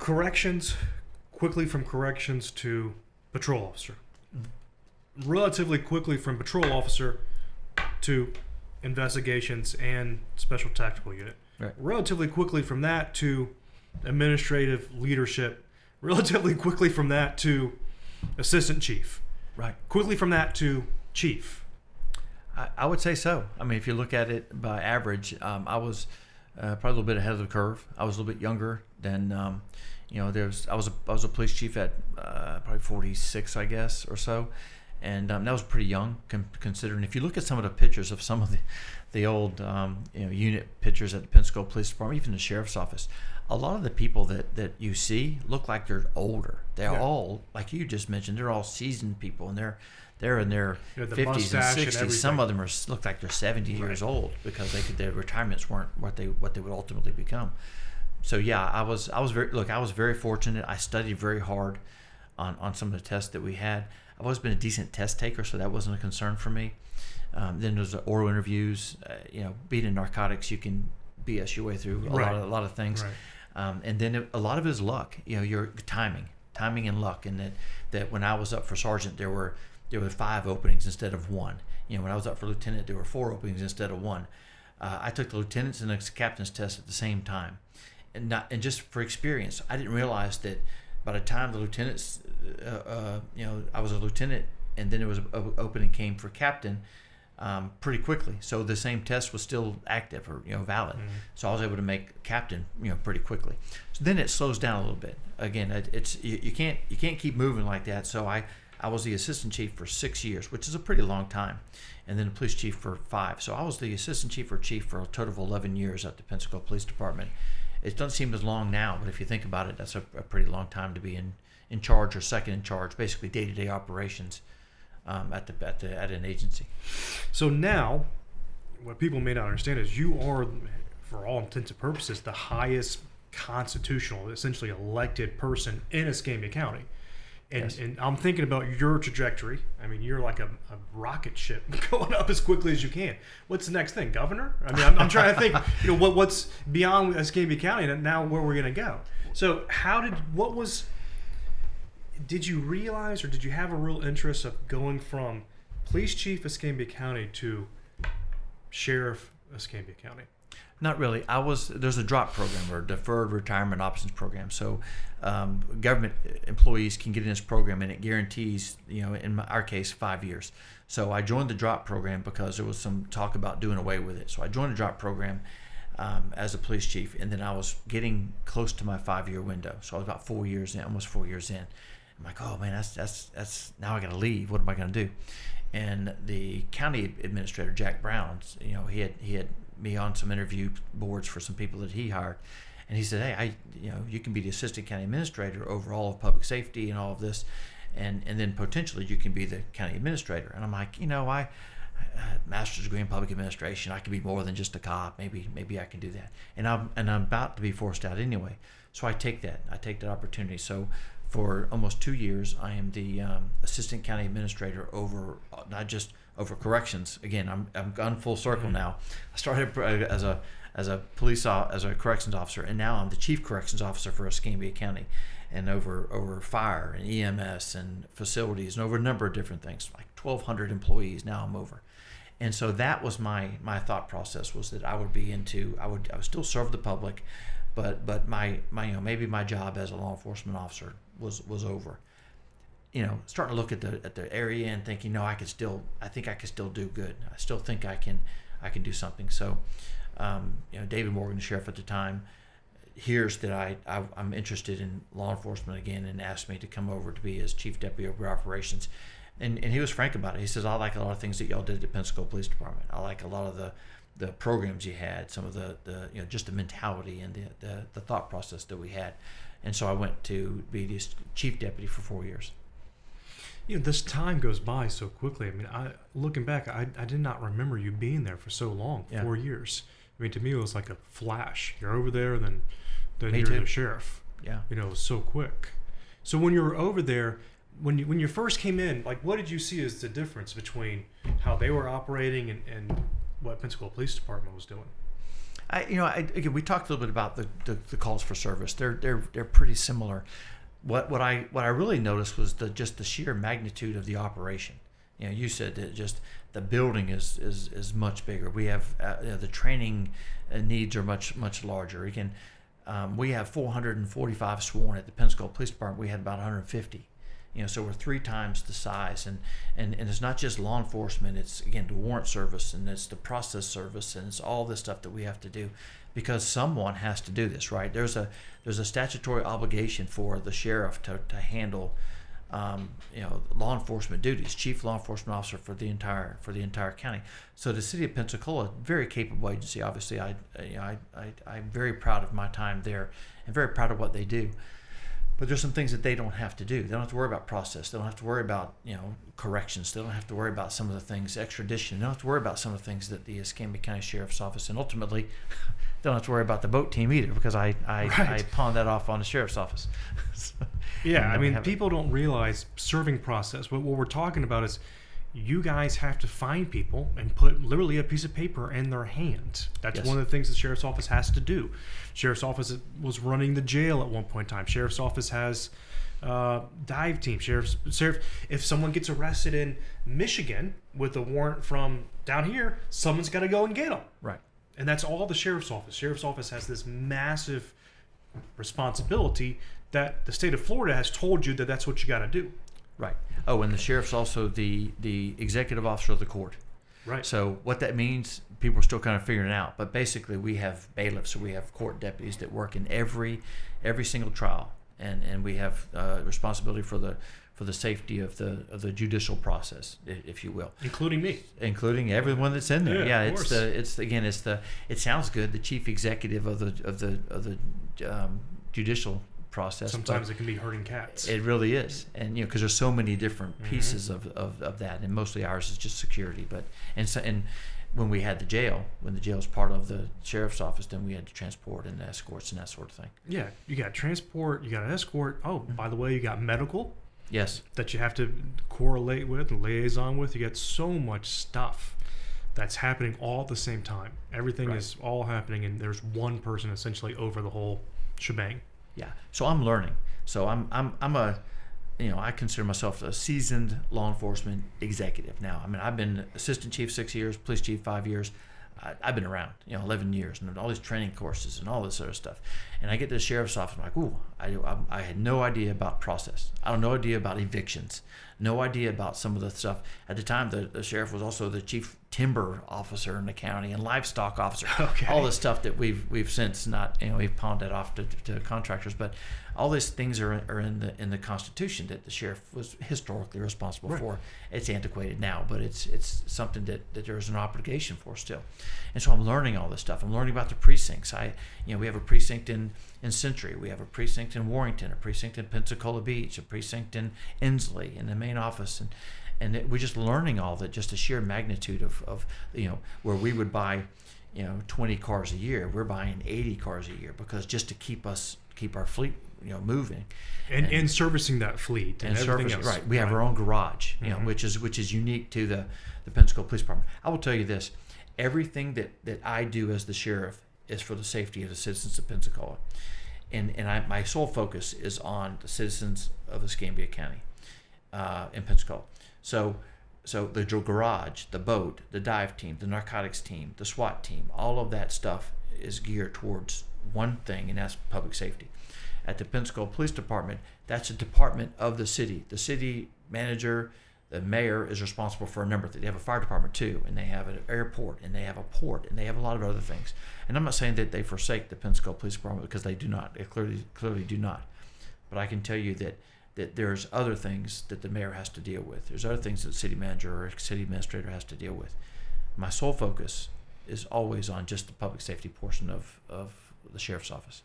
corrections, quickly from corrections to patrol officer. Relatively quickly from patrol officer to investigations and special tactical unit. Right. Relatively quickly from that to administrative leadership. Relatively quickly from that to assistant chief. Right. Quickly from that to chief. I would say so. I mean, if you look at it by average, I was probably a little bit ahead of the curve. I was a little bit younger than, I was a police chief at probably 46, I guess, or so, and that was pretty young considering. If you look at some of the pictures of some of the old unit pictures at the Pensacola Police Department, even the sheriff's office, a lot of the people that you see look like they're older. They're all, like you just mentioned, they're all seasoned people, and they're in their 50s and 60s. Some of them look like they're 70 years old because their retirements weren't what they would ultimately become. So yeah, I was very fortunate. I studied very hard on some of the tests that we had. I've always been a decent test taker, so that wasn't a concern for me. Then there's the oral interviews. Being in narcotics, you can BS your way through a lot of things. Right. And then a lot of it is luck. Your timing and luck. And that when I was up for sergeant, there were 5 openings instead of 1. When I was up for lieutenant, there were 4 openings instead of 1. I took the lieutenant's and the captain's test at the same time, and just for experience, I didn't realize that by the time the lieutenants, I was a lieutenant, and then there was an opening came for captain pretty quickly. So the same test was still active or valid. Mm-hmm. So I was able to make captain pretty quickly. So then it slows down a little bit. Again, it's you can't keep moving like that. So I was the assistant chief for 6 years, which is a pretty long time, and then the police chief for 5. So I was the assistant chief or chief for a total of 11 years at the Pensacola Police Department. It doesn't seem as long now, but if you think about it, that's a pretty long time to be in charge or second in charge, basically day-to-day operations at an agency. So now, what people may not understand is you are, for all intents and purposes, the highest constitutional, essentially elected person in Escambia County. And, yes. And I'm thinking about your trajectory. I mean, you're like a rocket ship going up as quickly as you can. What's the next thing, governor? I mean, I'm trying to think, what's beyond Escambia County and now where we're going to go. So did you realize or did you have a real interest of going from police chief Escambia County to sheriff Escambia County? Not really. There's a DROP program, or Deferred Retirement Options Program. So government employees can get in this program, and it guarantees, in our case, 5 years. So I joined the DROP program because there was some talk about doing away with it. So I joined the DROP program as a police chief, and then I was getting close to my 5-year window. So I was about 4 years in, almost 4 years in. I'm like, oh man, that's now I got to leave. What am I going to do? And the county administrator, Jack Brown, he had me on some interview boards for some people that he hired, and he said, hey, you can be the assistant county administrator over all of public safety and all of this, and then potentially you can be the county administrator. And I'm like, I master's degree in public administration, I could be more than just a cop. Maybe I can do that. And I'm about to be forced out anyway, so I take that opportunity. So for almost 2 years, I am the assistant county administrator over not just over corrections. Again, I'm gone full circle now. I started as a corrections officer, and now I'm the chief corrections officer for Escambia County, and over fire and EMS and facilities and over a number of different things, like 1,200 employees. Now I'm over, and so that was my thought process, was that I would still serve the public, but my maybe my job as a law enforcement officer was over. Starting to look at the area and thinking, I think I could still do good. I still think I can do something. So, David Morgan, the sheriff at the time, hears that I'm interested in law enforcement again, and asked me to come over to be his chief deputy over operations. And he was frank about it. He says, I like a lot of things that y'all did at the Pensacola Police Department. I like a lot of the programs you had, some of the just the mentality and the thought process that we had. And so I went to be the chief deputy for 4 years. This time goes by so quickly. I mean, looking back, I did not remember you being there for so long, 4 years. I mean, to me, it was like a flash. You're over there, then you're the sheriff. Yeah. It was so quick. So when you were over there, when you first came in, like, what did you see as the difference between how they were operating and what Pensacola Police Department was doing? Again, we talked a little bit about the calls for service. They're pretty similar. What I really noticed was just the sheer magnitude of the operation. You said that just the building is much bigger. We have the training needs are much larger. Again, we have 445 sworn at the Pensacola Police Department. We had about 150. So we're 3 times the size, and it's not just law enforcement. It's again the warrant service, and it's the process service, and it's all this stuff that we have to do, because someone has to do this, right? There's a statutory obligation for the sheriff to handle, law enforcement duties, chief law enforcement officer for the entire county. So the city of Pensacola, very capable agency. Obviously, I'm very proud of my time there, and very proud of what they do. But there's some things that they don't have to do. They don't have to worry about process. They don't have to worry about corrections. They don't have to worry about some of the things, extradition. They don't have to worry about some of the things that the Escambia County Sheriff's Office, and ultimately, they don't have to worry about the boat team either, because I pawn that off on the Sheriff's Office. Yeah, people don't realize serving process. What we're talking about is you guys have to find people and put literally a piece of paper in their hand. That's one of the things the Sheriff's Office has to do. Sheriff's Office was running the jail at one point in time. Sheriff's Office has dive team. Sheriff, if someone gets arrested in Michigan with a warrant from down here, someone's got to go and get them. Right. And that's all the Sheriff's Office. Sheriff's Office has this massive responsibility that the state of Florida has told you that that's what you got to do. Right. Oh, and the sheriff's also the executive officer of the court. Right. So what that means, people are still kind of figuring it out. But basically, we have bailiffs, so we have court deputies that work in every single trial, and we have responsibility for the safety of the judicial process, if you will, including everyone that's in there. Yeah, it sounds good. The chief executive of the judicial process. Sometimes it can be herding cats. It really is, and because there's so many different pieces of that, and mostly ours is just security. But and when we had when the jail was part of the sheriff's office, then we had to transport and escorts and that sort of thing. Yeah, you got transport, you got escort. Oh, by the way, you got medical. Yes. That you have to correlate with and liaison with. You got so much stuff that's happening all at the same time. Everything is all happening, and there's one person essentially over the whole shebang. Yeah. So I'm learning. So I'm I consider myself a seasoned law enforcement executive now. I've been assistant chief 6 years, police chief 5 years. I've been around, 11 years, and all these training courses and all this sort of stuff. And I get to the sheriff's office, I'm like, ooh, I had no idea about process. I had no idea about evictions, no idea about some of the stuff. At the time, the sheriff was also the chief timber officer in the county and livestock officer. Okay. All the stuff that we've since not, we've pawned that off to contractors. But all these things are in the Constitution that the sheriff was historically responsible for. It's antiquated now, but it's something that there's an obligation for still. And so I'm learning all this stuff. I'm learning about the precincts. We have a precinct in Century. We have a precinct in Warrington, a precinct in Pensacola Beach, a precinct in Inslee, in the main office, and we're just learning all that. Just the sheer magnitude of where we would buy 20 cars a year, we're buying 80 cars a year, because just to keep our fleet moving and servicing that fleet and everything else. Right. We have our own garage, which is unique to the Pensacola Police Department. I will tell you this: everything that I do as the sheriff is for the safety of the citizens of Pensacola, and my sole focus is on the citizens of Escambia County in Pensacola. So the garage, the boat, the dive team, the narcotics team, the SWAT team, all of that stuff is geared towards one thing, and that's public safety. At the Pensacola Police Department, that's a department of the city. The city manager, the mayor, is responsible for a number of things. They have a fire department too, and they have an airport, and they have a port, and they have a lot of other things. And I'm not saying that they forsake the Pensacola Police Department, because they do not. They clearly do not. But I can tell you that there's other things that the mayor has to deal with. There's other things that the city manager or city administrator has to deal with. My sole focus is always on just the public safety portion of the sheriff's office.